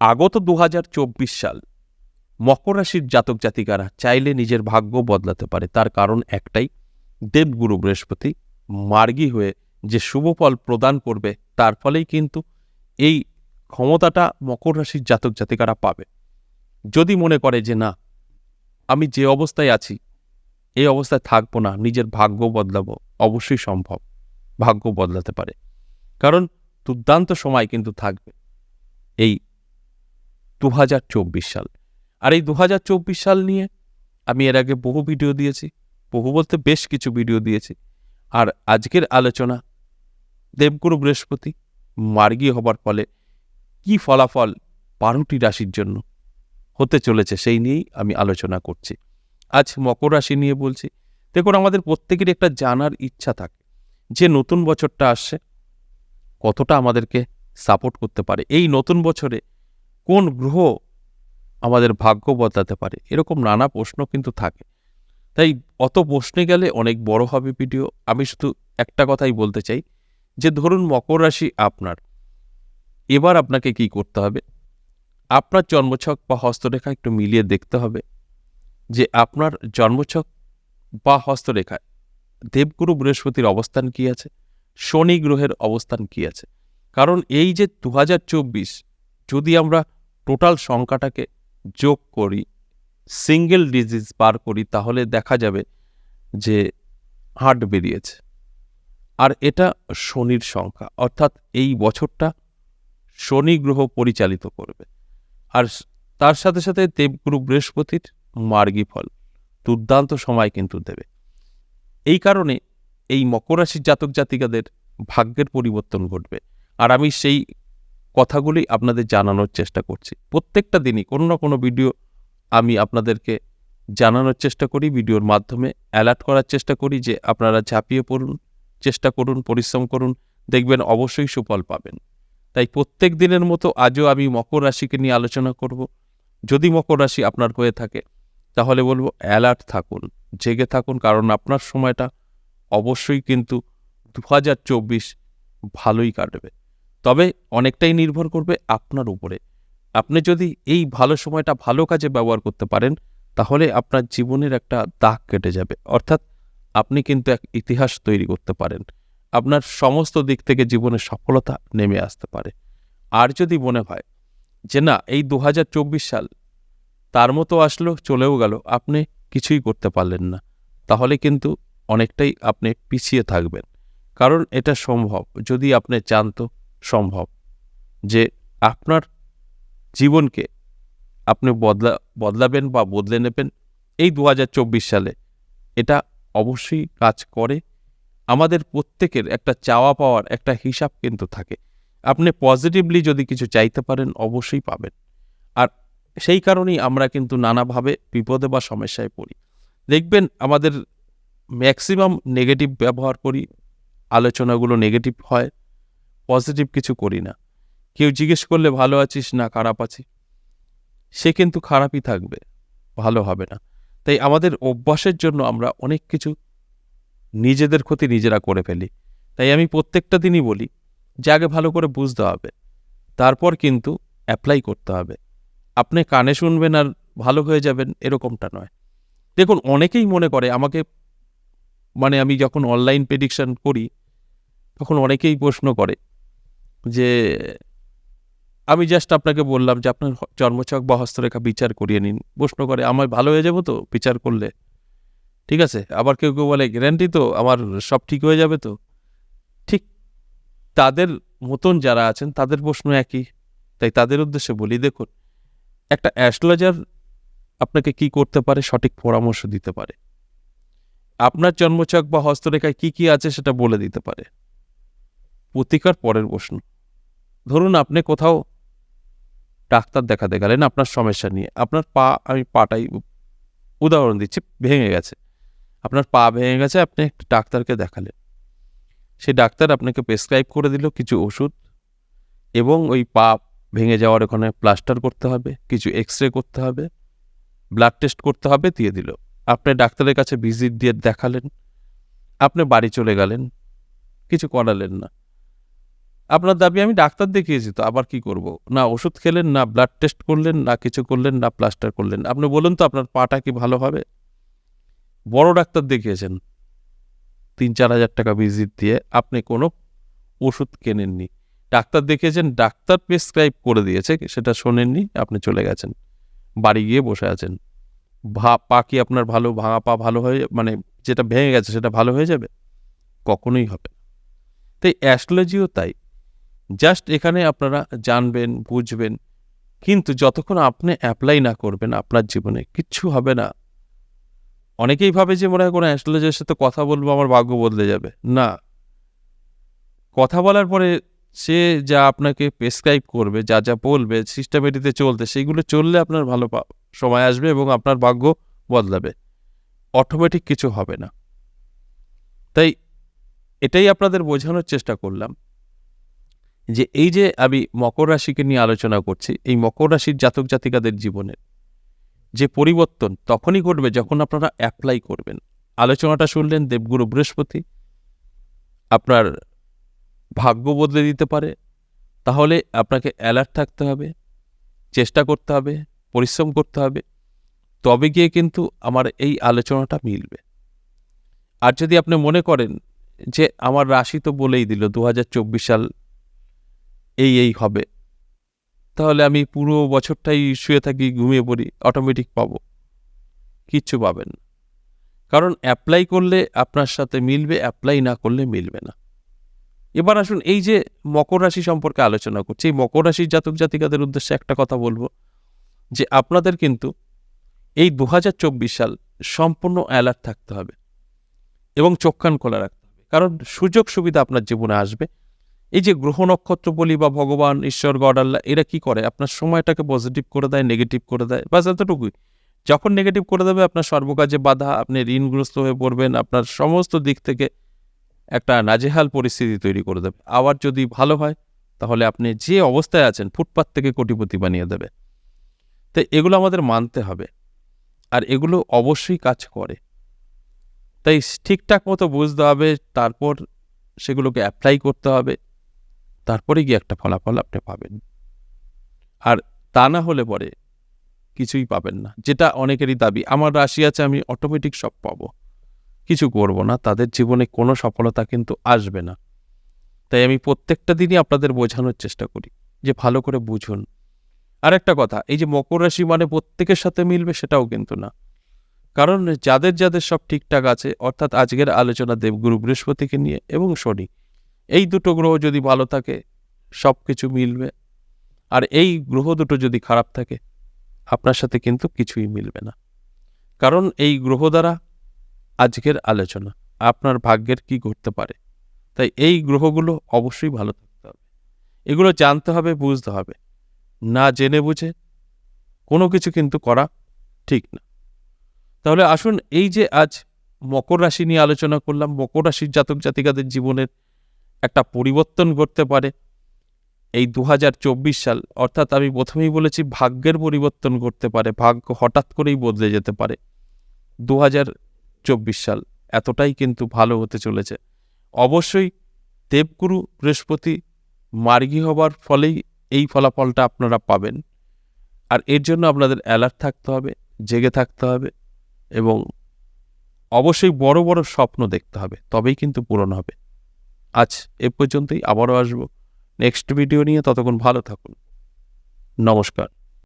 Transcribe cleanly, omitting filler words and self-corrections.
আগত 2024 সাল মকর রাশির জাতক জাতিকারা চাইলে নিজের ভাগ্য বদলাতে পারে। তার কারণ একটাই, দেবগুরু বৃহস্পতি মার্গী হয়ে যে শুভ ফল প্রদান করবে, তার ফলেই কিন্তু এই ক্ষমতাটা মকর রাশির জাতক জাতিকারা পাবে। যদি মনে করে যে না, আমি যে অবস্থায় আছি এই অবস্থায় থাকবো না, নিজের ভাগ্য বদলাবো, অবশ্যই সম্ভব। ভাগ্য বদলাতে পারে, কারণ দুর্দান্ত সময় কিন্তু থাকবে এই 2024 সাল। আর এই 2024 সাল নিয়ে আমি এর আগে বহু ভিডিও দিয়েছি, বহু বলতে বেশ কিছু ভিডিও দিয়েছি। আর আজকের আলোচনা দেবগুরু বৃহস্পতি মার্গী হবার ফলে কি ফলাফল 12টি রাশির জন্য হতে চলেছে সেই নিয়েই আমি আলোচনা করছি। আজ মকর রাশি নিয়ে বলছি। দেখুন, আমাদের প্রত্যেকেরই একটা জানার ইচ্ছা থাকে যে নতুন বছরটা আসছে, কতটা আমাদেরকে সাপোর্ট করতে পারে, এই নতুন বছরে কোন গ্রহ আমাদের ভাগ্য বদলাতে পারে, এরকম নানা প্রশ্ন কিন্তু থাকে। তাই অত প্রশ্নে গেলে অনেক বড় হবে ভিডিও। আমি শুধু একটা কথাই বলতে চাই যে ধরুন মকর রাশি আপনার, এবার আপনাকে কি করতে হবে, আপনার জন্মছক বা হস্তরেখা একটু মিলিয়ে দেখতে হবে যে আপনার জন্মছক বা হস্তরেখায় দেবগুরু বৃহস্পতির অবস্থান কি আছে, শনি গ্রহের অবস্থান কি আছে। কারণ এই যে 2024, যদি আমরা টোটাল সংখ্যাটাকে যোগ করি, সিঙ্গেল ডিজিজ পার করি, তাহলে দেখা যাবে যে 8 বেরিয়েছে। আর এটা শনির সংখ্যা, অর্থাৎ এই বছরটা শনি গ্রহ পরিচালিত করবে। আর তার সাথে সাথে দেবগুরু বৃহস্পতির মার্গী ফল দুর্দান্ত সময় কিন্তু দেবে। এই কারণে এই মকর রাশির জাতক জাতিকাদের ভাগ্যের পরিবর্তন ঘটবে। আর আমি সেই কথাগুলি আপনাদের জানানোর চেষ্টা করছি। প্রত্যেকটা দিনই কোনো না কোনো ভিডিও আমি আপনাদেরকে জানানোর চেষ্টা করি, ভিডিওর মাধ্যমে অ্যালার্ট করার চেষ্টা করি যে আপনারা ঝাঁপিয়ে পড়ুন, চেষ্টা করুন, পরিশ্রম করুন, দেখবেন অবশ্যই সুফল পাবেন। তাই প্রত্যেক দিনের মতো আজও আমি মকর রাশিকে নিয়ে আলোচনা করব। যদি মকর রাশি আপনার হয়ে থাকে তাহলে বলবো অ্যালার্ট থাকুন, জেগে থাকুন, কারণ আপনার সময়টা অবশ্যই কিন্তু 2024 ভালোই কাটবে। তবে অনেকটাই নির্ভর করবে আপনার উপরে। আপনি যদি এই ভালো সময়টা ভালো কাজে ব্যবহার করতে পারেন, তাহলে আপনার জীবনের একটা দাগ কেটে যাবে। অর্থাৎ আপনি কিন্তু এক ইতিহাস তৈরি করতে পারেন, আপনার সমস্ত দিক থেকে জীবনের সফলতা নেমে আসতে পারে। আর যদি মনে হয় যে না, এই 2024 সাল তার মতো আসলো, চলেও গেল, আপনি কিছুই করতে পারলেন না, তাহলে কিন্তু অনেকটাই আপনি পিছিয়ে থাকবেন। কারণ এটা সম্ভব, যদি আপনি চান তো সম্ভব যে আপনার জীবনকে আপনি বদলাবেন বা বদলে নেবেন এই 2024 সালে। এটা অবশ্যই কাজ করে। আমাদের প্রত্যেকের একটা চাওয়া পাওয়ার একটা হিসাব কিন্তু থাকে। আপনি পজিটিভলি যদি কিছু চাইতে পারেন, অবশ্যই পাবেন। আর সেই কারণেই আমরা কিন্তু নানাভাবে বিপদে বা সমস্যায় পড়ি। দেখবেন আমাদের ম্যাক্সিমাম নেগেটিভ ব্যবহার করি, আলোচনাগুলো নেগেটিভ হয়, পজিটিভ কিছু করি না। কেউ জিজ্ঞেস করলে ভালো আছিস না খারাপ আছি, সে কিন্তু খারাপই থাকবে, ভালো হবে না। তাই আমাদের অভ্যাসের জন্য আমরা অনেক কিছু নিজেদের ক্ষতি নিজেরা করে ফেলি। তাই আমি প্রত্যেকটা দিনই বলি যে আগে ভালো করে বুঝতে হবে, তারপর কিন্তু অ্যাপ্লাই করতে হবে। আপনি কানে শুনবেন আর ভালো হয়ে যাবেন, এরকমটা নয়। দেখুন, অনেকেই মনে করে আমাকে, মানে আমি যখন অনলাইন প্রেডিকশন করি তখন অনেকেই প্রশ্ন করে যে আমি জাস্ট আপনাকে বললাম যে আপনার জন্মছক বা হস্তরেখা বিচার করিয়ে নিন, প্রশ্ন করে আমার ভালো হয়ে যাবো তো বিচার করলে, ঠিক আছে। আবার কেউ কেউ বলে গ্যারান্টি তো আমার সব ঠিক হয়ে যাবে তো। ঠিক তাদের মতন যারা আছেন তাদের প্রশ্ন একই। তাই তাদের উদ্দেশ্যে বলি, দেখুন, একটা অ্যাস্ট্রোলজার আপনাকে কি করতে পারে, সঠিক পরামর্শ দিতে পারে। আপনার জন্মছক বা হস্তরেখায় কি কি আছে সেটা বলে দিতে পারে। প্রতিকার পরের প্রশ্ন। ধরুন আপনি কোথাও ডাক্তার দেখাতে গেলেন আপনার সমস্যা নিয়ে, আপনার পা, আমি পাটাই উদাহরণ দিচ্ছি, ভেঙে গেছে, আপনার পা ভেঙে গেছে, আপনি একটা ডাক্তারকে দেখালেন, সেই ডাক্তার আপনাকে প্রেসক্রাইব করে দিল কিছু ওষুধ, এবং ওই পা ভেঙে যাওয়ার ওখানে প্লাস্টার করতে হবে, কিছু এক্স-রে করতে হবে, ব্লাড টেস্ট করতে হবে, দিয়ে দিল। আপনি ডাক্তারের কাছে ভিজিট দিয়ে দেখালেন, আপনি বাড়ি চলে গেলেন, কিছু করালেন না। আপনার দাবি আমি ডাক্তার দেখিয়েছি তো আবার কি করব, না ওষুধ খেলেন, না ব্লাড টেস্ট করলেন, না কিছু করলেন, না প্লাস্টার করলেন। আপনি বলুন তো আপনার পাটা কি ভালো হবে? বড় ডাক্তার দেখিয়েছেন 3-4 হাজার টাকা ভিজিট দিয়ে, আপনি কোনো ওষুধ কেনেননি। ডাক্তার দেখিয়েছেন, ডাক্তার প্রেসক্রাইব করে দিয়েছে, সেটা শোনেননি, আপনি চলে গেছেন, বাড়ি গিয়ে বসে আছেন। পা কি আপনার ভালো, ভাঙা পা ভালো হয়ে, মানে যেটা ভেঙে গেছে সেটা ভালো হয়ে যাবে? কখনোই হবে না। তাই অ্যাস্ট্রোলজিও তাই, জাস্ট এখানে আপনারা জানবেন, বুঝবেন, কিন্তু যতক্ষণ আপনি অ্যাপ্লাই না করবেন আপনার জীবনে কিচ্ছু হবে না। অনেকেই ভাবে যে মনে হয় কোনো অ্যাস্ট্রোলজির সাথে কথা বলবো আমার ভাগ্য বদলে যাবে। না, কথা বলার পরে সে যা আপনাকে প্রেসক্রাইব করবে, যা যা বলবে সিস্টেমেটিতে চলতে, সেইগুলো চললে আপনার ভালো সময় আসবে এবং আপনার ভাগ্য বদলাবে। অটোমেটিক কিছু হবে না। তাই এটাই আপনাদের বোঝানোর চেষ্টা করলাম যে এই যে আমি মকর রাশিকে নিয়ে আলোচনা করছি, এই মকর রাশির জাতক জাতিকাদের জীবনের যে পরিবর্তন তখনই ঘটবে যখন আপনারা অ্যাপ্লাই করবেন। আলোচনাটা শুনলেন, দেবগুরু বৃহস্পতি আপনার ভাগ্য বদলে দিতে পারে। তাহলে আপনাকে অ্যালার্ট থাকতে হবে, চেষ্টা করতে হবে, পরিশ্রম করতে হবে, তবে গিয়ে কিন্তু আমার এই আলোচনাটা মিলবে। আর যদি আপনি মনে করেন যে আমার রাশি তো বলেই দিল 2024 সাল এই হবে, তাহলে আমি পুরো বছরটাই শুয়ে থাকি, ঘুমিয়ে পড়ি, অটোমেটিক পাবো? কিচ্ছু পাবেন না। কারণ অ্যাপ্লাই করলে আপনার সাথে মিলবে, অ্যাপ্লাই না করলে মিলবে না। এবার আসুন এই যে মকর রাশি সম্পর্কে আলোচনা করছি, এই মকর রাশির জাতক জাতিকাদের উদ্দেশ্যে একটা কথা বলবো যে আপনাদের কিন্তু এই 2024 সাল সম্পূর্ণ অ্যালার্ট থাকতে হবে এবং চোখ কান খোলা রাখতে হবে। কারণ সুযোগ সুবিধা আপনার জীবনে আসবে। এই যে গ্রহ নক্ষত্র বলি বা ভগবান, ঈশ্বর, গড, আল্লাহ, এরা কি করে? আপনার সময়টাকে পজিটিভ করে দেয়, নেগেটিভ করে দেয়, বাস এতটুকুই। যখন নেগেটিভ করে দেবে আপনার সর্বকাজে বাধা, আপনি ঋণগ্রস্ত হয়ে পড়বেন, আপনার সমস্ত দিক থেকে একটা নাজেহাল পরিস্থিতি তৈরি করে দেবে। আবার যদি ভালো হয় তাহলে আপনি যে অবস্থায় আছেন ফুটপাত থেকে কোটিপতি বানিয়ে দেবে। তাই এগুলো আমাদের মানতে হবে, আর এগুলো অবশ্যই কাজ করে। তাই ঠিকঠাক মতো বুঝতে হবে, তারপর সেগুলোকে অ্যাপ্লাই করতে হবে, তারপরে গিয়ে একটা ফলাফল আপনি পাবেন। আর তা না হলে পরে কিছুই পাবেন না, যেটা অনেকেরই দাবি আমার রাশি আছে আমি অটোমেটিক সব পাবো। কিছু করব না, তাদের জীবনে কোনো সফলতা কিন্তু আসবে না। তাই আমি প্রত্যেকটা দিনই আপনাদের বোঝানোর চেষ্টা করি যে ভালো করে বুঝুন। আর একটা কথা, এই যে মকর রাশি মানে প্রত্যেকের সাথে মিলবে সেটাও কিন্তু না। কারণ যাদের যাদের সব ঠিকঠাক আছে, অর্থাৎ আজকের আলোচনা দেবগুরু বৃহস্পতিকে নিয়ে এবং শনি, এই দুটো গ্রহ যদি ভালো থাকে সব কিছু মিলবে। আর এই গ্রহ দুটো যদি খারাপ থাকে আপনার সাথে কিন্তু কিছুই মিলবে না। কারণ এই গ্রহ দ্বারা আজকের আলোচনা আপনার ভাগ্যের কি ঘটতে পারে। তাই এই গ্রহগুলো অবশ্যই ভালো থাকতে হবে, এগুলো জানতে হবে, বুঝতে হবে। না জেনে বুঝে কোনো কিছু কিন্তু করা ঠিক না। তাহলে আসুন এই যে আজ মকর রাশি নিয়ে আলোচনা করলাম, মকর রাশির জাতক জাতিকাদের জীবনের একটা পরিবর্তন ঘটতে পারে এই 2024 সাল, অর্থাৎ আমি প্রথমেই বলেছি ভাগ্যের পরিবর্তন ঘটতে পারে, ভাগ্য হঠাৎ করেই বদলে যেতে পারে। 2024 সাল এতটাই কিন্তু ভালো হতে চলেছে। অবশ্যই দেবগুরু বৃহস্পতি মার্গী হবার ফলেই এই ফলাফলটা আপনারা পাবেন। আর এর জন্য আপনাদের অ্যালার্ট থাকতে হবে, জেগে থাকতে হবে এবং অবশ্যই বড় বড় স্বপ্ন দেখতে হবে, তবেই কিন্তু পূরণ হবে। আজ এ পর্যন্তই, আবারও আসবো নেক্সট ভিডিও নিয়ে। ততক্ষণ ভালো থাকুন। নমস্কার।